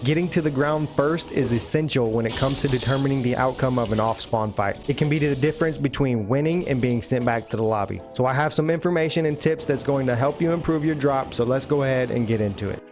Getting to the ground first is essential when it comes to determining the outcome of an off-spawn fight. It can be the difference between winning and being sent back to the lobby. So I have some information and tips that's going to help you improve your drop, so let's go ahead and get into it.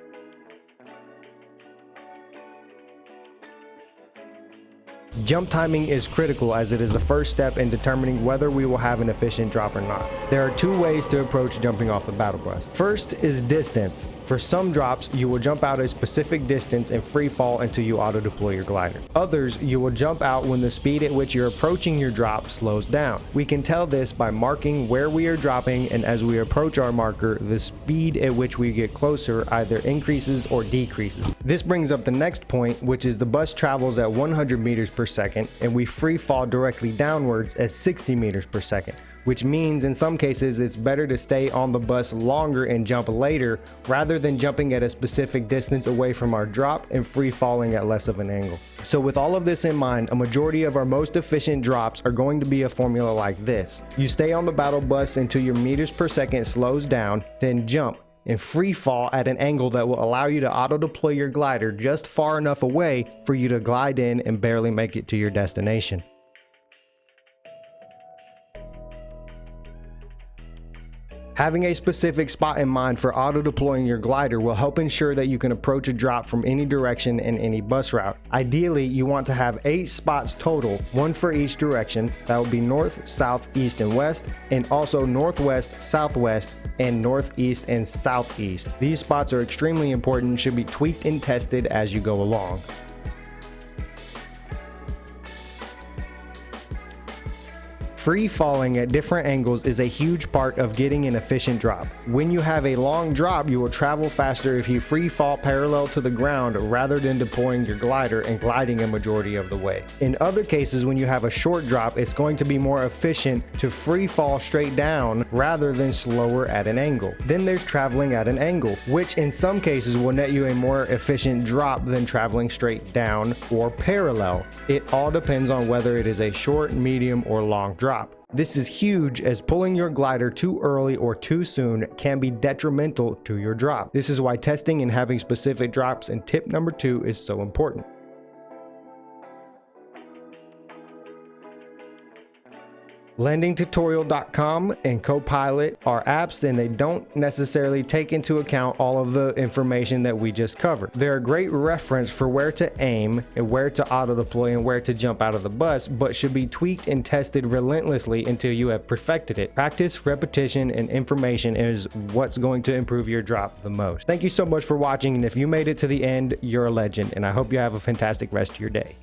Jump timing is critical as it is the first step in determining whether we will have an efficient drop or not. There are two ways to approach jumping off the battle bus. First is distance. For some drops, you will jump out a specific distance and free fall until you auto deploy your glider. Others, you will jump out when the speed at which you're approaching your drop slows down. We can tell this by marking where we are dropping, and as we approach our marker, the speed at which we get closer either increases or decreases. This brings up the next point, which is the bus travels at 100 meters per second and we free fall directly downwards at 60 meters per second, which means in some cases it's better to stay on the bus longer and jump later rather than jumping at a specific distance away from our drop and free falling at less of an angle. So with all of this in mind, a majority of our most efficient drops are going to be a formula like this. You stay on the battle bus until your meters per second slows down, then jump and free fall at an angle that will allow you to auto deploy your glider just far enough away for you to glide in and barely make it to your destination. Having a specific spot in mind for auto deploying your glider will help ensure that you can approach a drop from any direction in any bus route. Ideally, you want to have 8 spots total, 1 for each direction. That will be north, south, east, and west, and also northwest, southwest, and northeast and southeast. These spots are extremely important and should be tweaked and tested as you go along. Free falling at different angles is a huge part of getting an efficient drop. When you have a long drop, you will travel faster if you free fall parallel to the ground rather than deploying your glider and gliding a majority of the way. In other cases, when you have a short drop, it's going to be more efficient to free fall straight down rather than slower at an angle. Then there's traveling at an angle, which in some cases will net you a more efficient drop than traveling straight down or parallel. It all depends on whether it is a short, medium, or long drop. This is huge as pulling your glider too early or too soon can be detrimental to your drop. This is why testing and having specific drops and tip number 2 is so important. Landingtutorial.com and Copilot are apps and they don't necessarily take into account all of the information that we just covered. They're a great reference for where to aim and where to auto deploy and where to jump out of the bus, but should be tweaked and tested relentlessly until you have perfected it. Practice, repetition, and information is what's going to improve your drop the most. Thank you so much for watching, and if you made it to the end, you're a legend, and I hope you have a fantastic rest of your day.